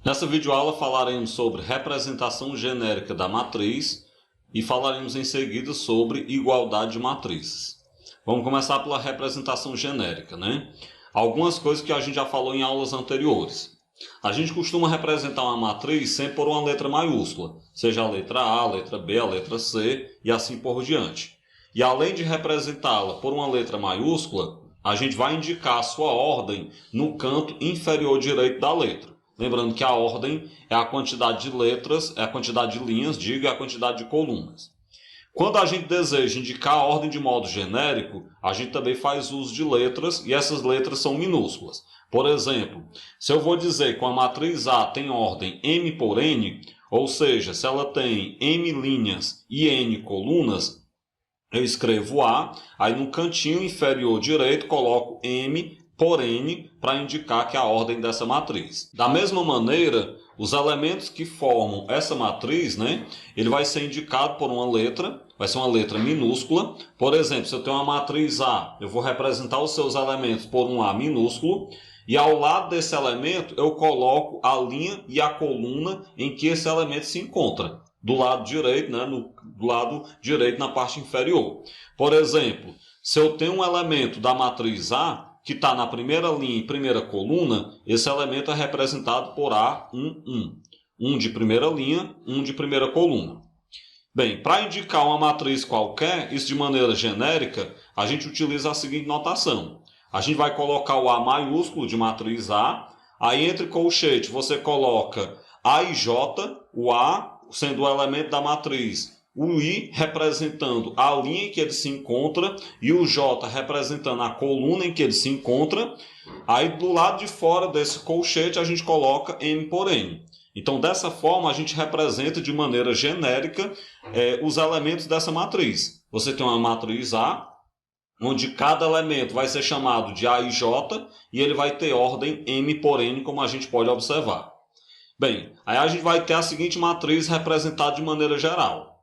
Nessa videoaula falaremos sobre representação genérica da matriz e falaremos em seguida sobre igualdade de matrizes. Vamos começar pela representação genérica, né? Algumas coisas que a gente já falou em aulas anteriores. A gente costuma representar uma matriz sempre por uma letra maiúscula, seja a letra A, a letra B, a letra C e assim por diante. E além de representá-la por uma letra maiúscula, a gente vai indicar a sua ordem no canto inferior direito da letra. Lembrando que a ordem é a quantidade de letras, é a quantidade de linhas, é a quantidade de colunas. Quando a gente deseja indicar a ordem de modo genérico, a gente também faz uso de letras e essas letras são minúsculas. Por exemplo, se eu vou dizer que a matriz A tem ordem M por N, ou seja, se ela tem M linhas e N colunas, eu escrevo A, aí no cantinho inferior direito coloco M por N para indicar que é a ordem dessa matriz. Da mesma maneira, os elementos que formam essa matriz, ele vai ser indicado por uma letra, vai ser uma letra minúscula. Por exemplo, se eu tenho uma matriz A, eu vou representar os seus elementos por um A minúsculo, e ao lado desse elemento eu coloco a linha e a coluna em que esse elemento se encontra. Do lado direito, do lado direito na parte inferior. Por exemplo, se eu tenho um elemento da matriz A, que está na primeira linha e primeira coluna, esse elemento é representado por A11. Um de primeira linha, um de primeira coluna. Bem, para indicar uma matriz qualquer, isso de maneira genérica, a gente utiliza a seguinte notação. A gente vai colocar o A maiúsculo de matriz A, aí entre colchete você coloca A e J, o A sendo o elemento da matriz, o I representando a linha em que ele se encontra e o J representando a coluna em que ele se encontra. Aí do lado de fora desse colchete a gente coloca M por N. Então dessa forma a gente representa de maneira genérica os elementos dessa matriz. Você tem uma matriz A, onde cada elemento vai ser chamado de A e J e ele vai ter ordem M por N, como a gente pode observar. Bem, aí a gente vai ter a seguinte matriz representada de maneira geral.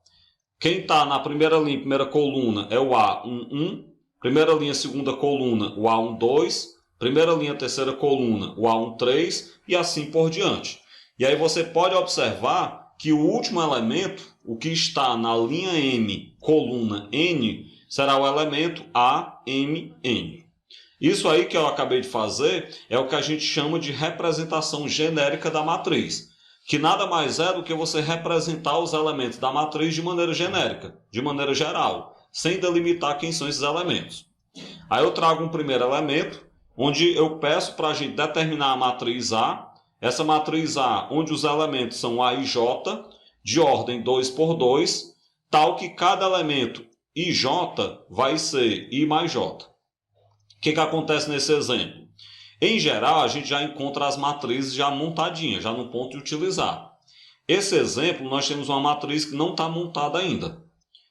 Quem está na primeira linha, primeira coluna, é o A11, primeira linha, segunda coluna, o A12, primeira linha, terceira coluna, o A13 e assim por diante. E aí você pode observar que o último elemento, o que está na linha M, coluna N, será o elemento AMN. Isso aí que eu acabei de fazer é o que a gente chama de representação genérica da matriz, que nada mais é do que você representar os elementos da matriz de maneira genérica, de maneira geral, sem delimitar quem são esses elementos. Aí eu trago um primeiro elemento, onde eu peço para a gente determinar a matriz A, essa matriz A, onde os elementos são A e J, de ordem 2 por 2, tal que cada elemento IJ vai ser I mais J. O que acontece nesse exemplo? Em geral, a gente já encontra as matrizes já montadinhas, já no ponto de utilizar. Esse exemplo, nós temos uma matriz que não está montada ainda.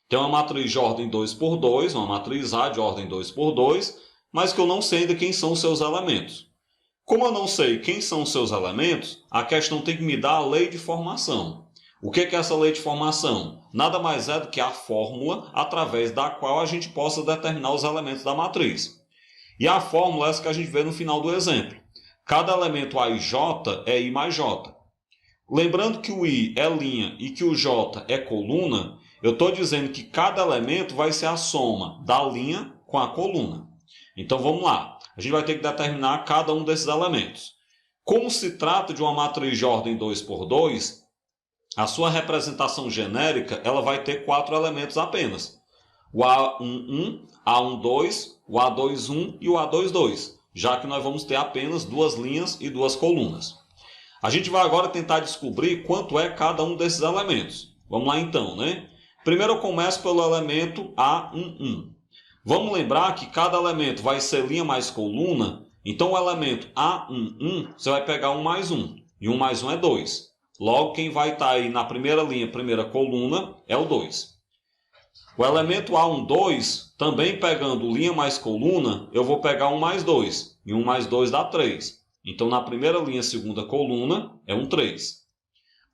Tem uma matriz de ordem 2 por 2, uma matriz A de ordem 2 por 2, mas que eu não sei ainda quem são os seus elementos. Como eu não sei quem são os seus elementos, a questão tem que me dar a lei de formação. O que é essa lei de formação? Nada mais é do que a fórmula através da qual a gente possa determinar os elementos da matriz. E a fórmula é essa que a gente vê no final do exemplo. Cada elemento A e J é I mais J. Lembrando que o I é linha e que o J é coluna, eu estou dizendo que cada elemento vai ser a soma da linha com a coluna. Então vamos lá. A gente vai ter que determinar cada um desses elementos. Como se trata de uma matriz de ordem 2 por 2, a sua representação genérica ela vai ter 4 elementos apenas. O A11, A12, o A21 e o A22, já que nós vamos ter apenas 2 linhas e 2 colunas. A gente vai agora tentar descobrir quanto é cada um desses elementos. Vamos lá então, Primeiro eu começo pelo elemento A11. Vamos lembrar que cada elemento vai ser linha mais coluna, então o elemento A11 você vai pegar 1 mais 1, e 1 mais 1 é 2. Logo, quem vai estar aí na primeira linha, primeira coluna, é o 2. O elemento A12, também pegando linha mais coluna, eu vou pegar 1 mais 2. E 1 mais 2 dá 3. Então, na primeira linha, segunda coluna, é um 3.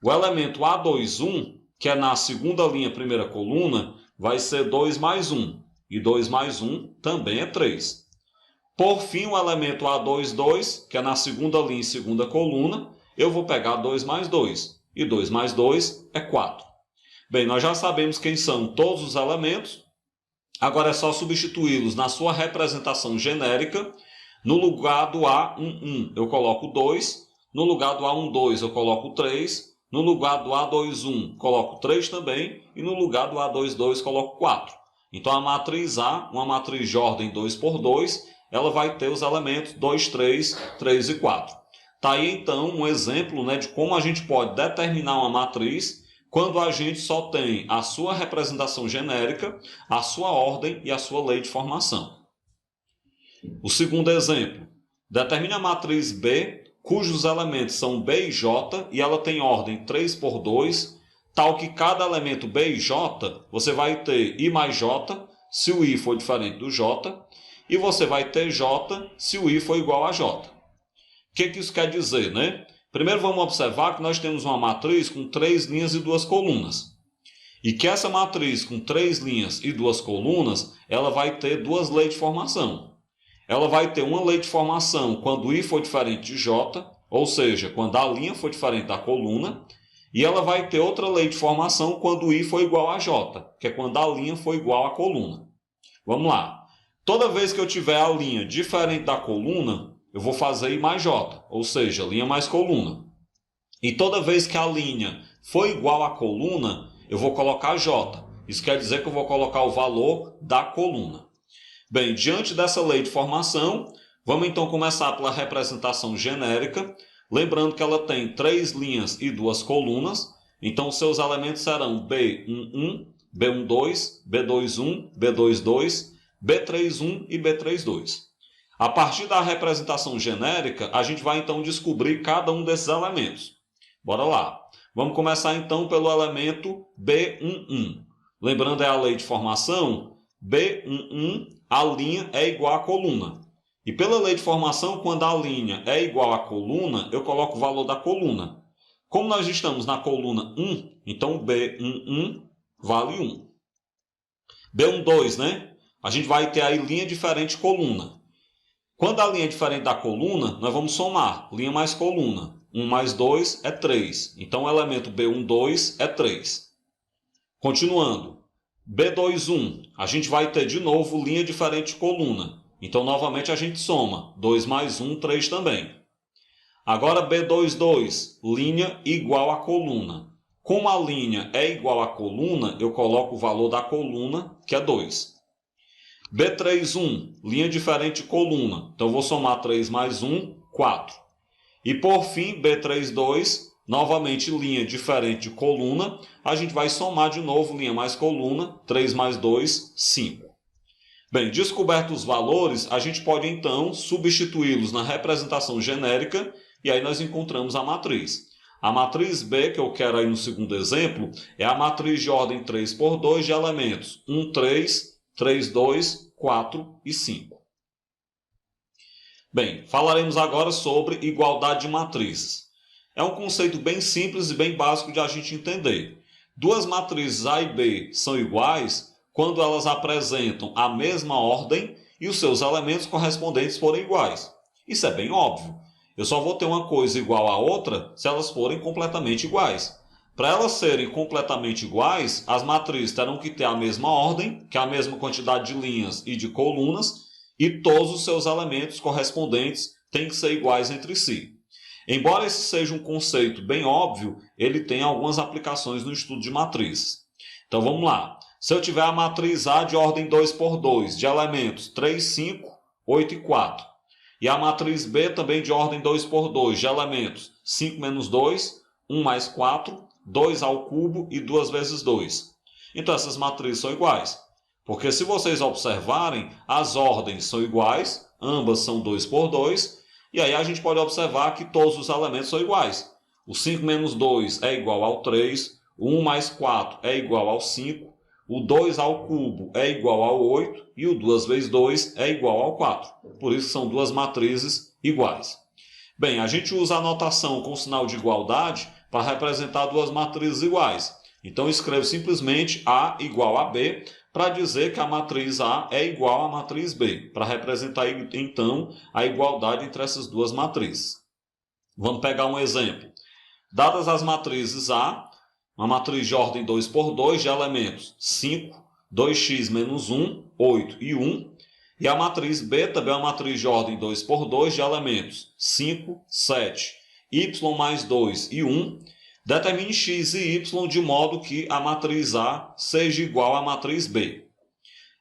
O elemento A21, que é na segunda linha, primeira coluna, vai ser 2 mais 1. E 2 mais 1 também é 3. Por fim, o elemento A22, que é na segunda linha e segunda coluna, eu vou pegar 2 mais 2. E 2 mais 2 é 4. Bem, nós já sabemos quem são todos os elementos. Agora é só substituí-los na sua representação genérica. No lugar do A11, eu coloco 2. No lugar do A12, eu coloco 3. No lugar do A21, coloco 3 também. E no lugar do A22, coloco 4. Então, a matriz A, uma matriz de ordem 2 por 2, ela vai ter os elementos 2, 3, 3 e 4. Está aí, então, um exemplo, né, de como a gente pode determinar uma matriz quando a gente só tem a sua representação genérica, a sua ordem e a sua lei de formação. O segundo exemplo. Determine a matriz B, cujos elementos são B e J, e ela tem ordem 3 por 2, tal que cada elemento B e J, você vai ter I mais J, se o I for diferente do J, e você vai ter J, se o I for igual a J. O que isso quer dizer, né? Primeiro vamos observar que nós temos uma matriz com 3 linhas e 2 colunas. E que essa matriz com 3 linhas e 2 colunas, ela vai ter duas leis de formação. Ela vai ter uma lei de formação quando I for diferente de J, ou seja, quando a linha for diferente da coluna, e ela vai ter outra lei de formação quando I for igual a J, que é quando a linha for igual à coluna. Vamos lá. Toda vez que eu tiver a linha diferente da coluna, eu vou fazer I mais J, ou seja, linha mais coluna. E toda vez que a linha for igual à coluna, eu vou colocar J. Isso quer dizer que eu vou colocar o valor da coluna. Bem, diante dessa lei de formação, vamos então começar pela representação genérica, lembrando que ela tem 3 linhas e 2 colunas, então seus elementos serão B11, B12, B21, B22, B31 e B32. A partir da representação genérica, a gente vai então descobrir cada um desses elementos. Bora lá. Vamos começar então pelo elemento B11. Lembrando, é a lei de formação, B11, a linha é igual à coluna. E pela lei de formação, quando a linha é igual à coluna, eu coloco o valor da coluna. Como nós estamos na coluna 1, então B11 vale 1. B12, né? A gente vai ter aí linha diferente coluna. Quando a linha é diferente da coluna, nós vamos somar linha mais coluna. 1 mais 2 é 3. Então, o elemento B12 é 3. Continuando. B21, a gente vai ter de novo linha diferente de coluna. Então, novamente, a gente soma. 2 mais 1, 3 também. Agora, B22, linha igual à coluna. Como a linha é igual à coluna, eu coloco o valor da coluna, que é 2. B31, linha diferente de coluna. Então, eu vou somar 3 mais 1, 4. E, por fim, B32, novamente linha diferente de coluna. A gente vai somar de novo linha mais coluna. 3 mais 2, 5. Bem, descobertos os valores, a gente pode, então, substituí-los na representação genérica. E aí nós encontramos a matriz. A matriz B, que eu quero aí no segundo exemplo, é a matriz de ordem 3 por 2 de elementos 1, 3, 3, 2, 4 e 5. Bem, falaremos agora sobre igualdade de matrizes. É um conceito bem simples e bem básico de a gente entender. Duas matrizes A e B são iguais quando elas apresentam a mesma ordem e os seus elementos correspondentes forem iguais. Isso é bem óbvio. Eu só vou ter uma coisa igual à outra se elas forem completamente iguais. Para elas serem completamente iguais, as matrizes terão que ter a mesma ordem, que é a mesma quantidade de linhas e de colunas, e todos os seus elementos correspondentes têm que ser iguais entre si. Embora esse seja um conceito bem óbvio, ele tem algumas aplicações no estudo de matrizes. Então vamos lá. Se eu tiver a matriz A de ordem 2 por 2, de elementos 3, 5, 8 e 4, e a matriz B também de ordem 2 por 2, de elementos 5 menos 2, 1 mais 4, 2 ao cubo e 2 vezes 2. Então essas matrizes são iguais. Porque se vocês observarem, as ordens são iguais, ambas são 2 por 2, e aí a gente pode observar que todos os elementos são iguais. O 5 menos 2 é igual ao 3, o 1 mais 4 é igual ao 5, o 2 ao cubo é igual ao 8 e o 2 vezes 2 é igual ao 4. Por isso são duas matrizes iguais. Bem, a gente usa a notação com sinal de igualdade para representar duas matrizes iguais. Então, escrevo simplesmente A igual a B para dizer que a matriz A é igual à matriz B, para representar, então, a igualdade entre essas duas matrizes. Vamos pegar um exemplo. Dadas as matrizes A, uma matriz de ordem 2 por 2 de elementos 5, 2x menos 1, 8 e 1, e a matriz B também é uma matriz de ordem 2 por 2 de elementos 5, 7, y mais 2 e 1, determine x e y de modo que a matriz A seja igual à matriz B.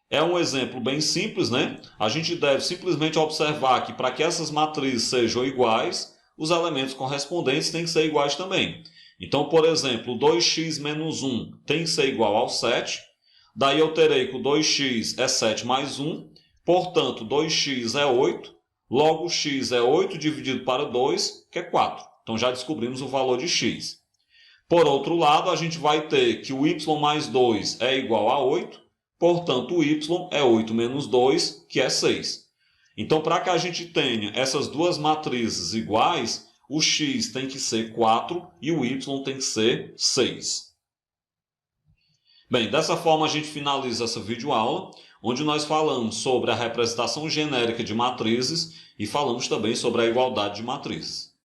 É um exemplo bem simples, né? A gente deve simplesmente observar que para que essas matrizes sejam iguais, os elementos correspondentes têm que ser iguais também. Então, por exemplo, 2x menos 1 tem que ser igual ao 7. Daí eu terei que o 2x é 7 mais 1. Portanto, 2x é 8. Logo, x é 8 dividido para 2, que é 4. Então, já descobrimos o valor de x. Por outro lado, a gente vai ter que o y mais 2 é igual a 8. Portanto, o y é 8 menos 2, que é 6. Então, para que a gente tenha essas duas matrizes iguais, o x tem que ser 4 e o y tem que ser 6. Bem, dessa forma a gente finaliza essa videoaula, onde nós falamos sobre a representação genérica de matrizes e falamos também sobre a igualdade de matrizes.